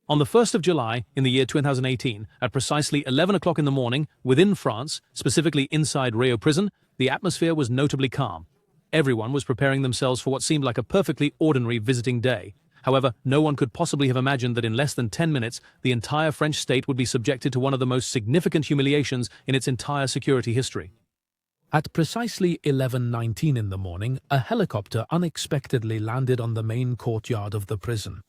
On the 1st of July, in the year 2018, at precisely 11 o'clock in the morning, within France, specifically inside Rio prison, the atmosphere was notably calm. Everyone was preparing themselves for what seemed like a perfectly ordinary visiting day. However, no one could possibly have imagined that in less than 10 minutes, the entire French state would be subjected to one of the most significant humiliations in its entire security history. At precisely 11:19 in the morning, a helicopter unexpectedly landed on the main courtyard of the prison.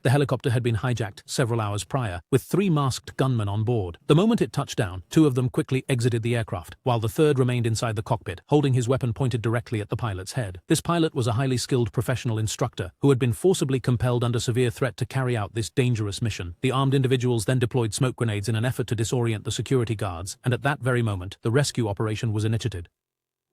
The helicopter had been hijacked several hours prior, with 3 masked gunmen on board. The moment it touched down, 2 of them quickly exited the aircraft, while the third remained inside the cockpit, holding his weapon pointed directly at the pilot's head. This pilot was a highly skilled professional instructor who had been forcibly compelled under severe threat to carry out this dangerous mission. The armed individuals then deployed smoke grenades in an effort to disorient the security guards, and at that very moment, the rescue operation was initiated.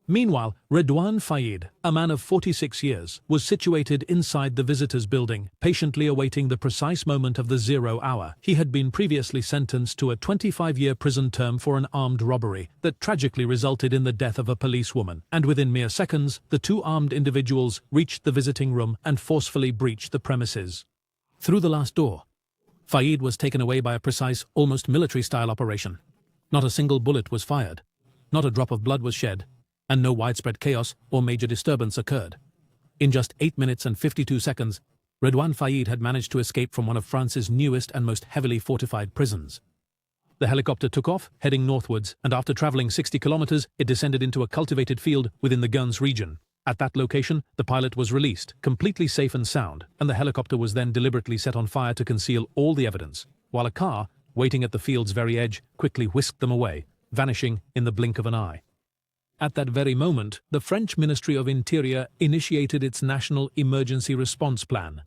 Meanwhile, Redoine Faïd, a man of 46 years, was situated inside the visitors' building, patiently awaiting the precise moment of the 0 hour. He had been previously sentenced to a 25-year prison term for an armed robbery that tragically resulted in the death of a policewoman, and within mere seconds, the 2 armed individuals reached the visiting room and forcefully breached the premises. Through the last door, Faïd was taken away by a precise, almost military-style operation. Not a single bullet was fired, not a drop of blood was shed, and no widespread chaos or major disturbance occurred. In just 8 minutes and 52 seconds, Redoine Faïd had managed to escape from one of France's newest and most heavily fortified prisons. The helicopter took off, heading northwards, and after traveling 60 kilometers, it descended into a cultivated field within the Guns region. At that location, the pilot was released, completely safe and sound, and the helicopter was then deliberately set on fire to conceal all the evidence, while a car, waiting at the field's very edge, quickly whisked them away, vanishing in the blink of an eye. At that very moment, the French Ministry of Interior initiated its National Emergency Response Plan,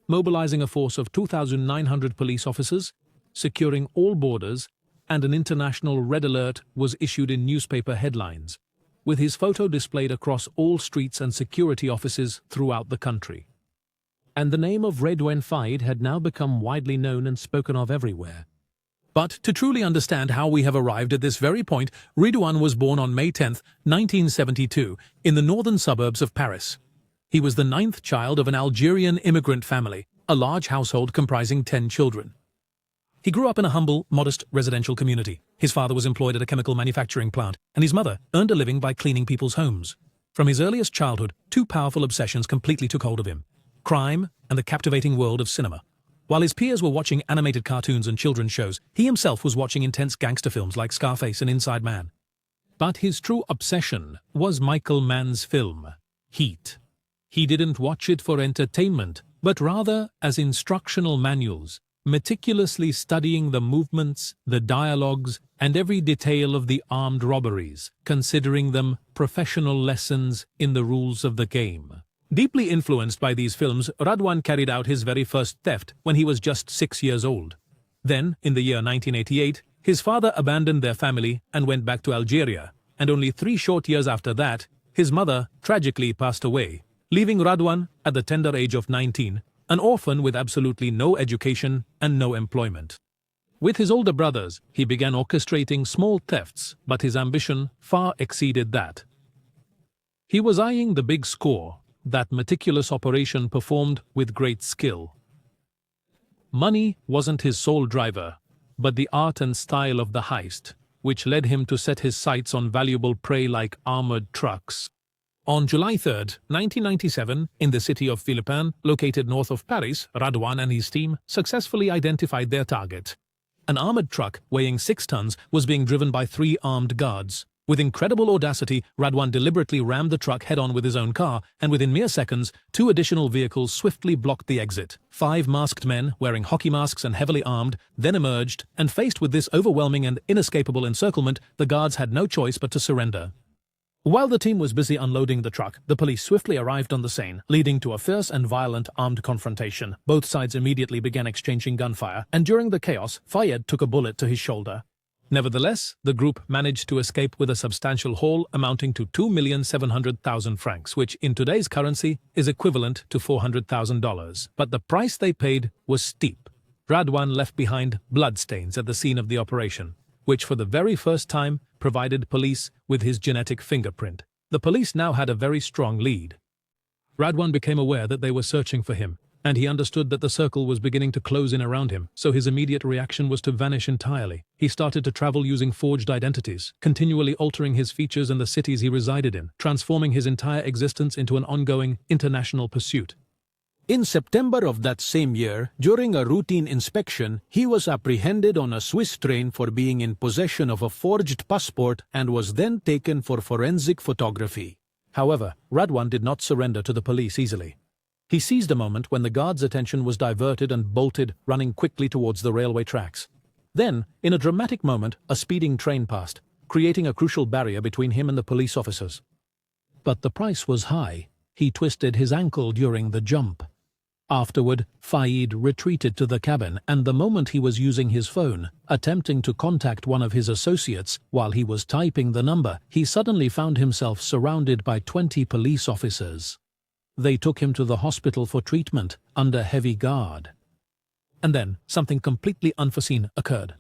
mobilizing a force of 2,900 police officers, securing all borders, and an international red alert was issued in newspaper headlines, with his photo displayed across all streets and security offices throughout the country. And the name of Redoine Faïd had now become widely known and spoken of everywhere. But to truly understand how we have arrived at this very point, Redoine was born on May 10, 1972, in the northern suburbs of Paris. He was the 9th child of an Algerian immigrant family, a large household comprising 10 children. He grew up in a humble, modest residential community. His father was employed at a chemical manufacturing plant, and his mother earned a living by cleaning people's homes. From his earliest childhood, 2 powerful obsessions completely took hold of him: crime and the captivating world of cinema. While his peers were watching animated cartoons and children's shows, he himself was watching intense gangster films like Scarface and Inside Man. But his true obsession was Michael Mann's film, Heat. He didn't watch it for entertainment, but rather as instructional manuals, meticulously studying the movements, the dialogues, and every detail of the armed robberies, considering them professional lessons in the rules of the game. Deeply influenced by these films, Redoine carried out his very first theft when he was just 6 years old. Then, in the year 1988, his father abandoned their family and went back to Algeria, and only 3 short years after that, his mother tragically passed away, leaving Redoine, at the tender age of 19, an orphan with absolutely no education and no employment. With his older brothers, he began orchestrating small thefts, but his ambition far exceeded that. He was eyeing the big score, that meticulous operation performed with great skill. Money wasn't his sole driver, but the art and style of the heist, which led him to set his sights on valuable prey like armored trucks. On July 3, 1997, in the city of Villepin, located north of Paris, Redoine and his team successfully identified their target. An armored truck weighing 6 tons was being driven by 3 armed guards. With incredible audacity, Redoine deliberately rammed the truck head-on with his own car, and within mere seconds, 2 additional vehicles swiftly blocked the exit. 5 masked men, wearing hockey masks and heavily armed, then emerged, and faced with this overwhelming and inescapable encirclement, the guards had no choice but to surrender. While the team was busy unloading the truck, the police swiftly arrived on the scene, leading to a fierce and violent armed confrontation. Both sides immediately began exchanging gunfire, and during the chaos, Faïd took a bullet to his shoulder. Nevertheless, the group managed to escape with a substantial haul amounting to 2,700,000 francs, which in today's currency is equivalent to $400,000. But the price they paid was steep. Redoine left behind bloodstains at the scene of the operation, which for the very first time provided police with his genetic fingerprint. The police now had a very strong lead. Redoine became aware that they were searching for him, and he understood that the circle was beginning to close in around him, so his immediate reaction was to vanish entirely. He started to travel using forged identities, continually altering his features and the cities he resided in, transforming his entire existence into an ongoing, international pursuit. In September of that same year, during a routine inspection, he was apprehended on a Swiss train for being in possession of a forged passport and was then taken for forensic photography. However, Redoine did not surrender to the police easily. He seized a moment when the guard's attention was diverted and bolted, running quickly towards the railway tracks. Then, in a dramatic moment, a speeding train passed, creating a crucial barrier between him and the police officers. But the price was high. He twisted his ankle during the jump. Afterward, Faïd retreated to the cabin, and the moment he was using his phone, attempting to contact one of his associates while he was typing the number, he suddenly found himself surrounded by 20 police officers. They took him to the hospital for treatment, under heavy guard. And then, something completely unforeseen occurred.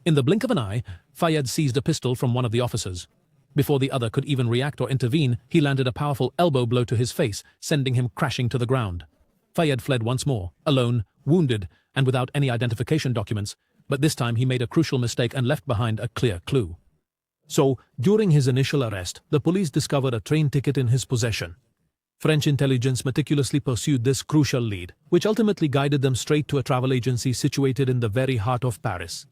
In the blink of an eye, Faïd seized a pistol from one of the officers. Before the other could even react or intervene, he landed a powerful elbow blow to his face, sending him crashing to the ground. Faïd fled once more, alone, wounded, and without any identification documents, but this time he made a crucial mistake and left behind a clear clue. So, during his initial arrest, the police discovered a train ticket in his possession. French intelligence meticulously pursued this crucial lead, which ultimately guided them straight to a travel agency situated in the very heart of Paris.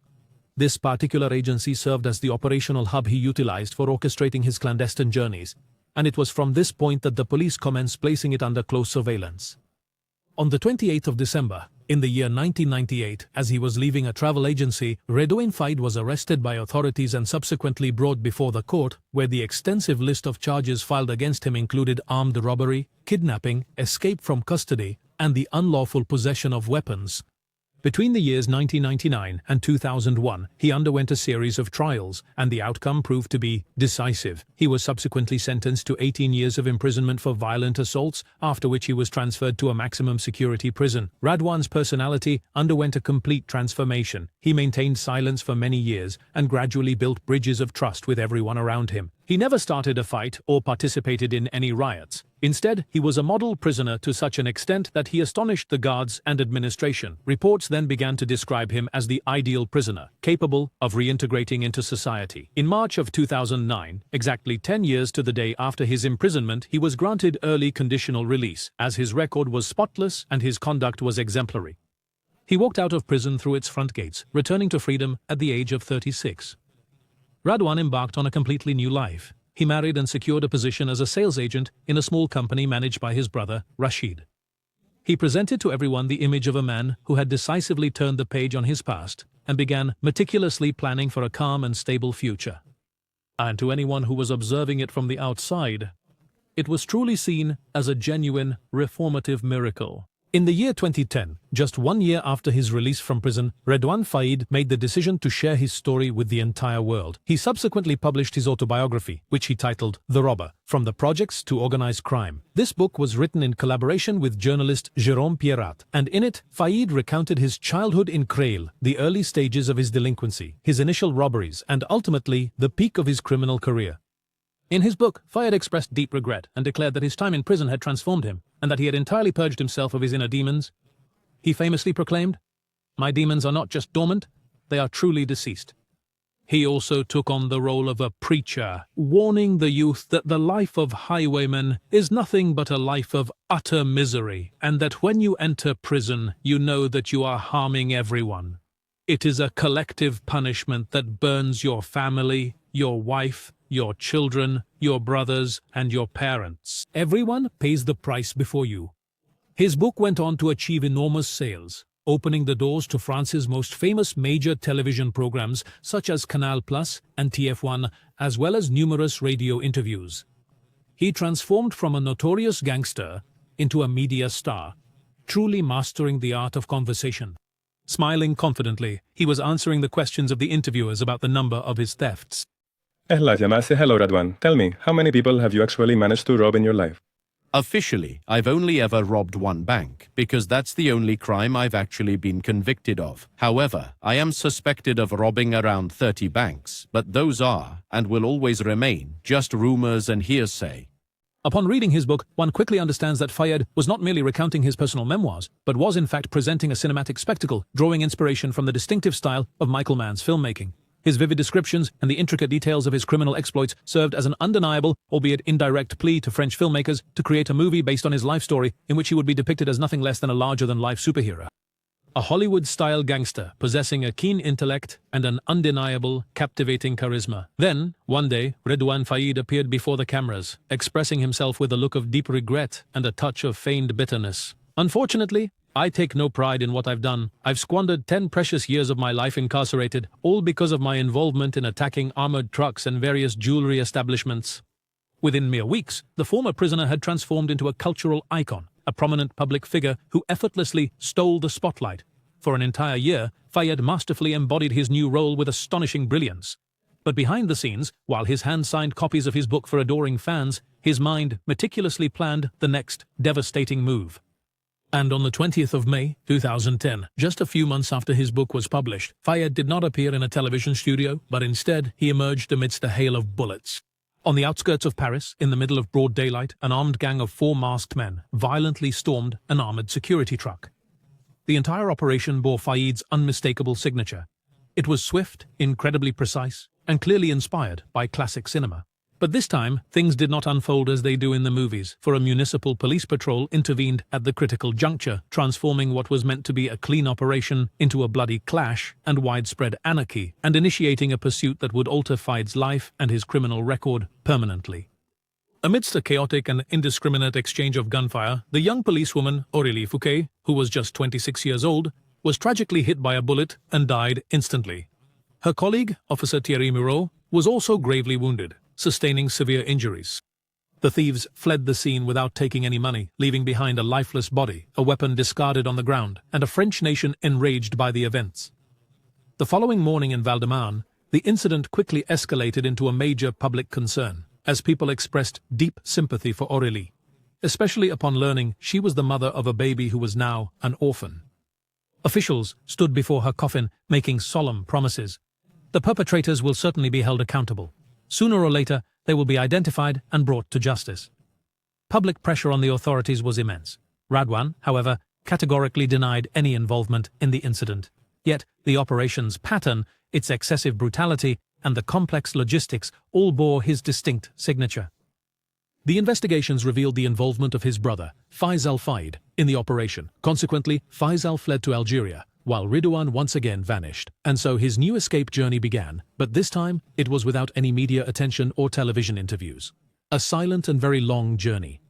This particular agency served as the operational hub he utilized for orchestrating his clandestine journeys, and it was from this point that the police commenced placing it under close surveillance. On the 28th of December, in the year 1998, as he was leaving a travel agency, Redoine Faïd was arrested by authorities and subsequently brought before the court, where the extensive list of charges filed against him included armed robbery, kidnapping, escape from custody, and the unlawful possession of weapons. Between the years 1999 and 2001, he underwent a series of trials, and the outcome proved to be decisive. He was subsequently sentenced to 18 years of imprisonment for violent assaults, after which he was transferred to a maximum security prison. Redouine's personality underwent a complete transformation. He maintained silence for many years and gradually built bridges of trust with everyone around him. He never started a fight or participated in any riots. Instead, he was a model prisoner to such an extent that he astonished the guards and administration. Reports then began to describe him as the ideal prisoner, capable of reintegrating into society. In March of 2009, exactly 10 years to the day after his imprisonment, he was granted early conditional release, as his record was spotless and his conduct was exemplary. He walked out of prison through its front gates, returning to freedom at the age of 36. Redoine embarked on a completely new life. He married and secured a position as a sales agent in a small company managed by his brother, Rashid. He presented to everyone the image of a man who had decisively turned the page on his past and began meticulously planning for a calm and stable future. And to anyone who was observing it from the outside, it was truly seen as a genuine, reformative miracle. In the year 2010, just 1 year after his release from prison, Redoine Faïd made the decision to share his story with the entire world. He subsequently published his autobiography, which he titled The Robber: From the Projects to Organized Crime. This book was written in collaboration with journalist Jérôme Pierrat, and in it, Faïd recounted his childhood in Creil, the early stages of his delinquency, his initial robberies, and ultimately, the peak of his criminal career. In his book, Faïd expressed deep regret and declared that his time in prison had transformed him, and that he had entirely purged himself of his inner demons. He famously proclaimed, "My demons are not just dormant, they are truly deceased." He also took on the role of a preacher, warning the youth that the life of highwaymen is nothing but a life of utter misery, and that when you enter prison, you know that you are harming everyone. It is a collective punishment that burns your family, your wife, your children, your brothers, and your parents. Everyone pays the price before you. His book went on to achieve enormous sales, opening the doors to France's most famous major television programs such as Canal+ and TF1, as well as numerous radio interviews. He transformed from a notorious gangster into a media star, truly mastering the art of conversation. Smiling confidently, he was answering the questions of the interviewers about the number of his thefts. Hello, Redoine. Tell me, how many people have you actually managed to rob in your life? Officially, I've only ever robbed one bank, because that's the only crime I've actually been convicted of. However, I am suspected of robbing around 30 banks, but those are, and will always remain, just rumors and hearsay. Upon reading his book, one quickly understands that Faïd was not merely recounting his personal memoirs, but was in fact presenting a cinematic spectacle, drawing inspiration from the distinctive style of Michael Mann's filmmaking. His vivid descriptions and the intricate details of his criminal exploits served as an undeniable, albeit indirect, plea to French filmmakers to create a movie based on his life story in which he would be depicted as nothing less than a larger-than-life superhero. A Hollywood-style gangster possessing a keen intellect and an undeniable, captivating charisma. Then, one day, Redoine Faïd appeared before the cameras, expressing himself with a look of deep regret and a touch of feigned bitterness. "Unfortunately, I take no pride in what I've done. I've squandered 10 precious years of my life incarcerated, all because of my involvement in attacking armored trucks and various jewelry establishments." Within mere weeks, the former prisoner had transformed into a cultural icon, a prominent public figure who effortlessly stole the spotlight. For an entire year, Faïd masterfully embodied his new role with astonishing brilliance. But behind the scenes, while his hand signed copies of his book for adoring fans, his mind meticulously planned the next devastating move. And on the 20th of May, 2010, just a few months after his book was published, Faïd did not appear in a television studio, but instead he emerged amidst a hail of bullets. On the outskirts of Paris, in the middle of broad daylight, an armed gang of 4 masked men violently stormed an armored security truck. The entire operation bore Faïd's unmistakable signature. It was swift, incredibly precise, and clearly inspired by classic cinema. But this time, things did not unfold as they do in the movies, for a municipal police patrol intervened at the critical juncture, transforming what was meant to be a clean operation into a bloody clash and widespread anarchy, and initiating a pursuit that would alter Faïd's life and his criminal record permanently. Amidst a chaotic and indiscriminate exchange of gunfire, the young policewoman, Aurélie Fouquet, who was just 26 years old, was tragically hit by a bullet and died instantly. Her colleague, Officer Thierry Moreau, was also gravely wounded, sustaining severe injuries. The thieves fled the scene without taking any money, leaving behind a lifeless body, a weapon discarded on the ground, and a French nation enraged by the events. The following morning in Val-de-Marne, the incident quickly escalated into a major public concern, as people expressed deep sympathy for Aurélie, especially upon learning she was the mother of a baby who was now an orphan. Officials stood before her coffin, making solemn promises. The perpetrators will certainly be held accountable. Sooner or later, they will be identified and brought to justice. Public pressure on the authorities was immense. Redoine, however, categorically denied any involvement in the incident. Yet, the operation's pattern, its excessive brutality, and the complex logistics all bore his distinct signature. The investigations revealed the involvement of his brother, Faïd Faïd, in the operation. Consequently, Faïd fled to Algeria, while Redoine once again vanished, and so his new escape journey began, but this time it was without any media attention or television interviews. A silent and very long journey.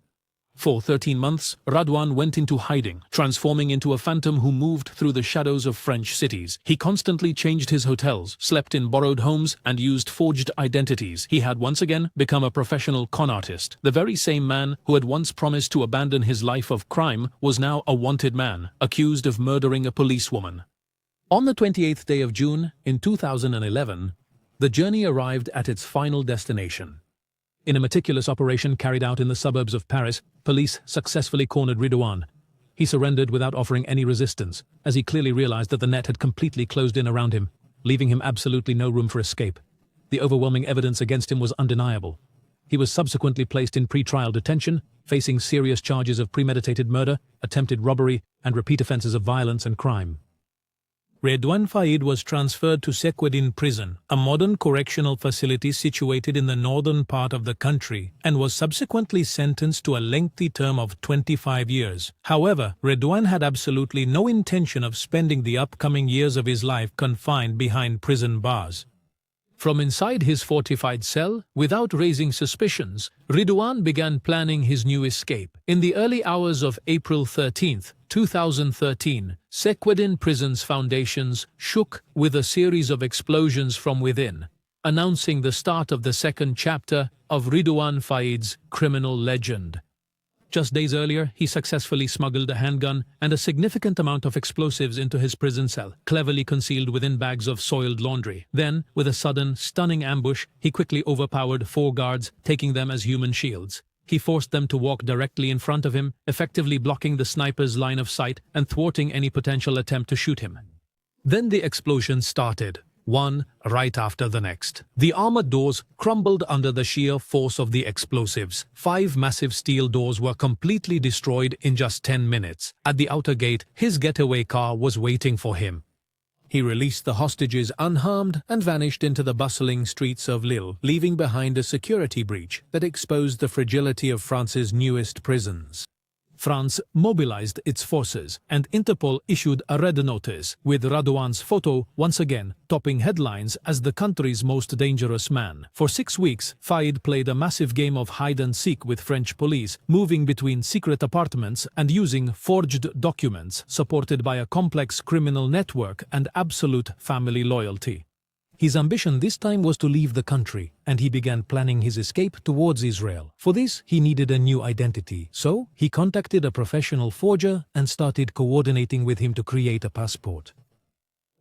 For 13 months, Redoine went into hiding, transforming into a phantom who moved through the shadows of French cities. He constantly changed his hotels, slept in borrowed homes, and used forged identities. He had once again become a professional con artist. The very same man who had once promised to abandon his life of crime was now a wanted man, accused of murdering a policewoman. On the 28th day of June, in 2011, the journey arrived at its final destination. In a meticulous operation carried out in the suburbs of Paris, police successfully cornered Redoine. He surrendered without offering any resistance, as he clearly realized that the net had completely closed in around him, leaving him absolutely no room for escape. The overwhelming evidence against him was undeniable. He was subsequently placed in pre-trial detention, facing serious charges of premeditated murder, attempted robbery, and repeat offenses of violence and crime. Redoine Faïd was transferred to Sequedin prison, a modern correctional facility situated in the northern part of the country, and was subsequently sentenced to a lengthy term of 25 years. However, Redoine had absolutely no intention of spending the upcoming years of his life confined behind prison bars. From inside his fortified cell, without raising suspicions, Redoine began planning his new escape. In the early hours of April 13th, 2013, Sequedin prison's foundations shook with a series of explosions from within, announcing the start of the second chapter of Redoine Faïd's criminal legend. Just days earlier, he successfully smuggled a handgun and a significant amount of explosives into his prison cell, cleverly concealed within bags of soiled laundry. Then, with a sudden, stunning ambush, he quickly overpowered 4 guards, taking them as human shields. He forced them to walk directly in front of him, effectively blocking the sniper's line of sight and thwarting any potential attempt to shoot him. Then the explosion started. one right after the next. The armored doors crumbled under the sheer force of the explosives. 5 massive steel doors were completely destroyed in just 10 minutes. At the outer gate, his getaway car was waiting for him. He released the hostages unharmed and vanished into the bustling streets of Lille, leaving behind a security breach that exposed the fragility of France's newest prisons. France mobilized its forces, and Interpol issued a red notice, with Redoine's photo once again topping headlines as the country's most dangerous man. For 6 weeks, Faïd played a massive game of hide-and-seek with French police, moving between secret apartments and using forged documents supported by a complex criminal network and absolute family loyalty. His ambition this time was to leave the country, and he began planning his escape towards Israel. For this, he needed a new identity, so he contacted a professional forger and started coordinating with him to create a passport.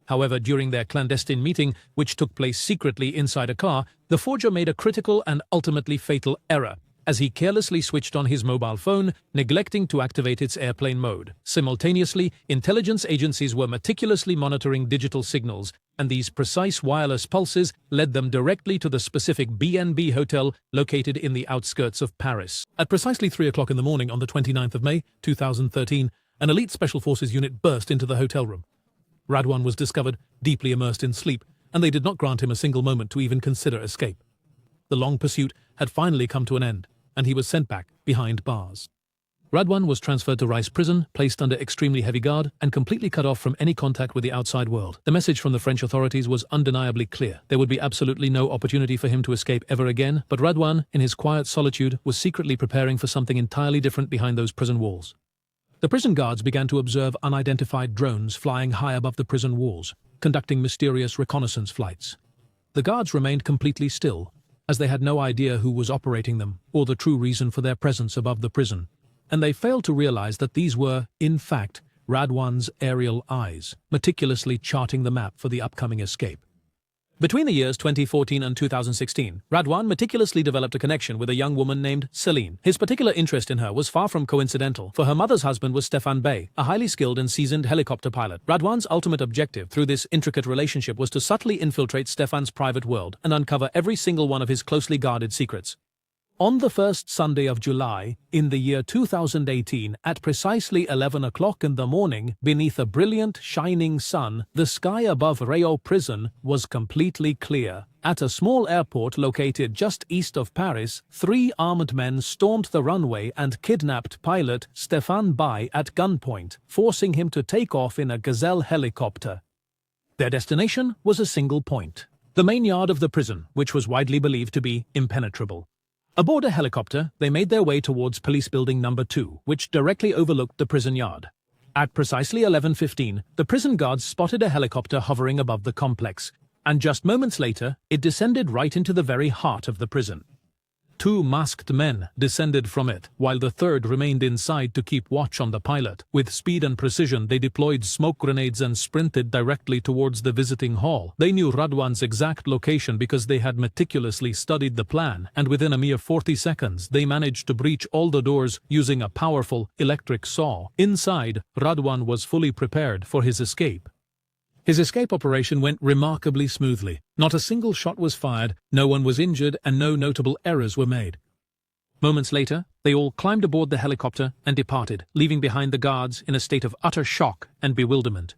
However, during their clandestine meeting, which took place secretly inside a car, the forger made a critical and ultimately fatal error, as he carelessly switched on his mobile phone, neglecting to activate its airplane mode. Simultaneously, intelligence agencies were meticulously monitoring digital signals, and these precise wireless pulses led them directly to the specific B&B hotel located in the outskirts of Paris. At precisely 3 o'clock in the morning on the 29th of May, 2013, an elite special forces unit burst into the hotel room. Redoine was discovered deeply immersed in sleep, and they did not grant him a single moment to even consider escape. The long pursuit had finally come to an end, and he was sent back behind bars. Redoine was transferred to Rice prison, placed under extremely heavy guard, and completely cut off from any contact with the outside world. The message from the French authorities was undeniably clear. There would be absolutely no opportunity for him to escape ever again, but Redoine, in his quiet solitude, was secretly preparing for something entirely different behind those prison walls. The prison guards began to observe unidentified drones flying high above the prison walls, conducting mysterious reconnaissance flights. The guards remained completely still, as they had no idea who was operating them or the true reason for their presence above the prison, and they failed to realize that these were, in fact, Redoine's aerial eyes, meticulously charting the map for the upcoming escape. Between the years 2014 and 2016, Redoine meticulously developed a connection with a young woman named Céline. His particular interest in her was far from coincidental, for her mother's husband was Stéphane Bey, a highly skilled and seasoned helicopter pilot. Redoine's ultimate objective through this intricate relationship was to subtly infiltrate Stéphane's private world and uncover every single one of his closely guarded secrets. On the first Sunday of July, in the year 2018, at precisely 11 o'clock in the morning, beneath a brilliant, shining sun, the sky above Redoine prison was completely clear. At a small airport located just east of Paris, 3 armed men stormed the runway and kidnapped pilot Stéphane Bey at gunpoint, forcing him to take off in a Gazelle helicopter. Their destination was a single point: the main yard of the prison, which was widely believed to be impenetrable. Aboard a helicopter, they made their way towards Police Building Number 2, which directly overlooked the prison yard. At precisely 11:15, the prison guards spotted a helicopter hovering above the complex, and just moments later, it descended right into the very heart of the prison. 2 masked men descended from it, while the third remained inside to keep watch on the pilot. With speed and precision, they deployed smoke grenades and sprinted directly towards the visiting hall. They knew Redoine's exact location because they had meticulously studied the plan, and within a mere 40 seconds, they managed to breach all the doors using a powerful electric saw. Inside, Redoine was fully prepared for his escape. His escape operation went remarkably smoothly. Not a single shot was fired, no one was injured, and no notable errors were made. Moments later, they all climbed aboard the helicopter and departed, leaving behind the guards in a state of utter shock and bewilderment.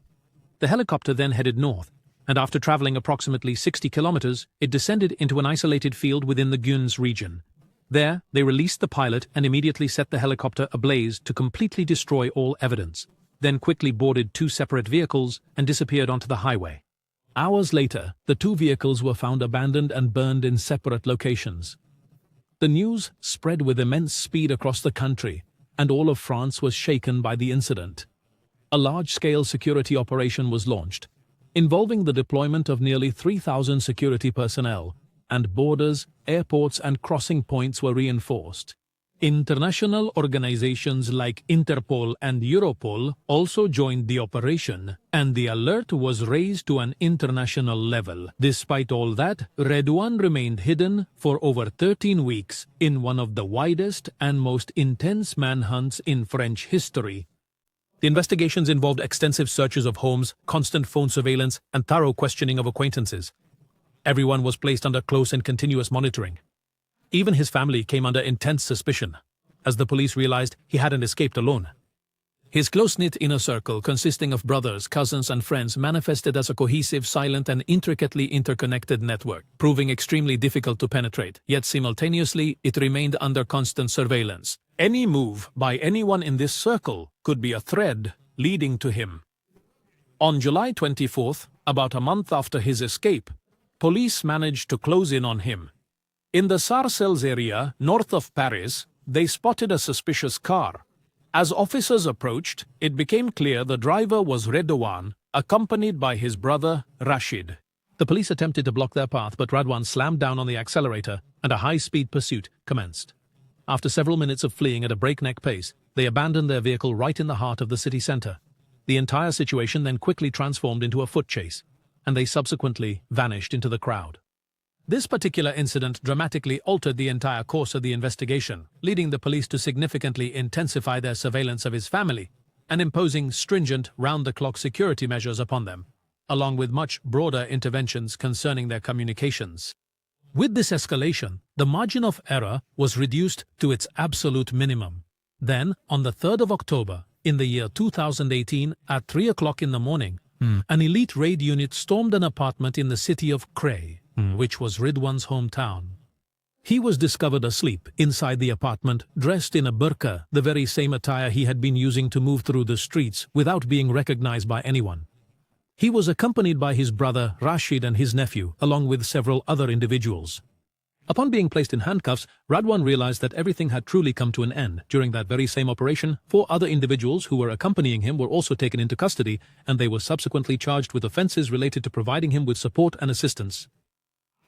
The helicopter then headed north, and after traveling approximately 60 kilometers, it descended into an isolated field within the Guns region. There, they released the pilot and immediately set the helicopter ablaze to completely destroy all evidence, then quickly boarded 2 separate vehicles and disappeared onto the highway. Hours later, the 2 vehicles were found abandoned and burned in separate locations. The news spread with immense speed across the country, and all of France was shaken by the incident. A large-scale security operation was launched, involving the deployment of nearly 3,000 security personnel, and borders, airports, and crossing points were reinforced. International organizations like Interpol and Europol also joined the operation, and the alert was raised to an international level. Despite all that, Redoine remained hidden for over 13 weeks in one of the widest and most intense manhunts in French history. The investigations involved extensive searches of homes, constant phone surveillance, and thorough questioning of acquaintances. Everyone was placed under close and continuous monitoring. Even his family came under intense suspicion, as the police realized he hadn't escaped alone. His close-knit inner circle, consisting of brothers, cousins, and friends, manifested as a cohesive, silent, and intricately interconnected network, proving extremely difficult to penetrate, yet simultaneously it remained under constant surveillance. Any move by anyone in this circle could be a thread leading to him. On July 24th, about a month after his escape, police managed to close in on him. In the Sarcelles area, north of Paris, they spotted a suspicious car. As officers approached, it became clear the driver was Redoine, accompanied by his brother Rashid. The police attempted to block their path, but Redoine slammed down on the accelerator, and a high-speed pursuit commenced. After several minutes of fleeing at a breakneck pace, they abandoned their vehicle right in the heart of the city center. The entire situation then quickly transformed into a foot chase, and they subsequently vanished into the crowd. This particular incident dramatically altered the entire course of the investigation, leading the police to significantly intensify their surveillance of his family and imposing stringent round-the-clock security measures upon them, along with much broader interventions concerning their communications. With this escalation, the margin of error was reduced to its absolute minimum. Then, on the 3rd of October, in the year 2018, at 3 o'clock in the morning, an elite raid unit stormed an apartment in the city of Cray, which was Redoine's hometown. He was discovered asleep inside the apartment, dressed in a burqa, the very same attire he had been using to move through the streets without being recognized by anyone. He was accompanied by his brother Rashid and his nephew, along with several other individuals. Upon being placed in handcuffs, Redoine realized that everything had truly come to an end. During that very same operation, 4 other individuals who were accompanying him were also taken into custody, and they were subsequently charged with offenses related to providing him with support and assistance.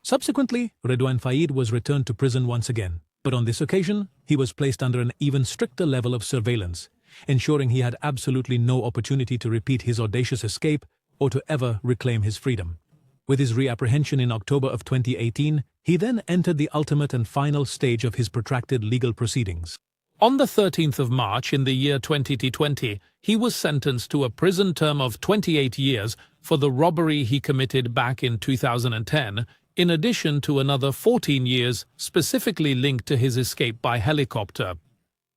Subsequently, Redoine Faïd was returned to prison once again, but on this occasion, he was placed under an even stricter level of surveillance, ensuring he had absolutely no opportunity to repeat his audacious escape or to ever reclaim his freedom. With his reapprehension in October of 2018, he then entered the ultimate and final stage of his protracted legal proceedings. On the 13th of March in the year 2020, he was sentenced to a prison term of 28 years for the robbery he committed back in 2010, in addition to another 14 years specifically linked to his escape by helicopter.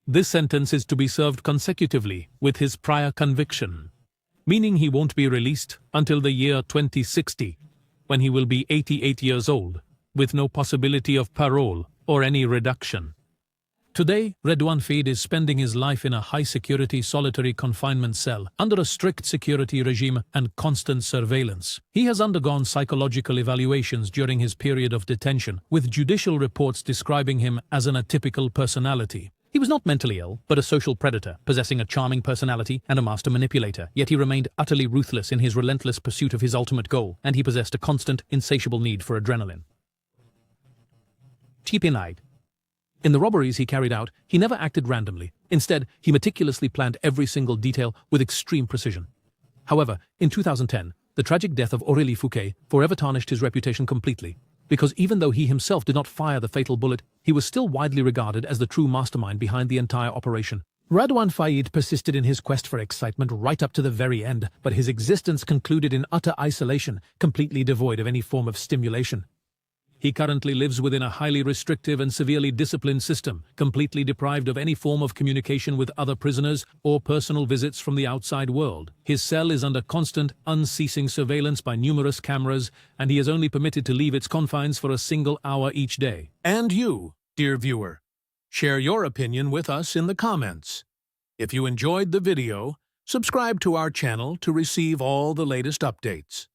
This sentence is to be served consecutively with his prior conviction, meaning he won't be released until the year 2060, when he will be 88 years old, with no possibility of parole or any reduction. Today, Redoine Faïd is spending his life in a high-security solitary confinement cell under a strict security regime and constant surveillance. He has undergone psychological evaluations during his period of detention, with judicial reports describing him as an atypical personality. He was not mentally ill, but a social predator, possessing a charming personality and a master manipulator, yet he remained utterly ruthless in his relentless pursuit of his ultimate goal, and he possessed a constant, insatiable need for adrenaline. In the robberies he carried out, he never acted randomly. Instead, he meticulously planned every single detail with extreme precision. However, in 2010, the tragic death of Aurélie Fouquet forever tarnished his reputation completely, because even though he himself did not fire the fatal bullet, he was still widely regarded as the true mastermind behind the entire operation. Redoine Faïd persisted in his quest for excitement right up to the very end, but his existence concluded in utter isolation, completely devoid of any form of stimulation. He currently lives within a highly restrictive and severely disciplined system, completely deprived of any form of communication with other prisoners or personal visits from the outside world. His cell is under constant, unceasing surveillance by numerous cameras, and he is only permitted to leave its confines for a single hour each day. And you, dear viewer, share your opinion with us in the comments. If you enjoyed the video, subscribe to our channel to receive all the latest updates.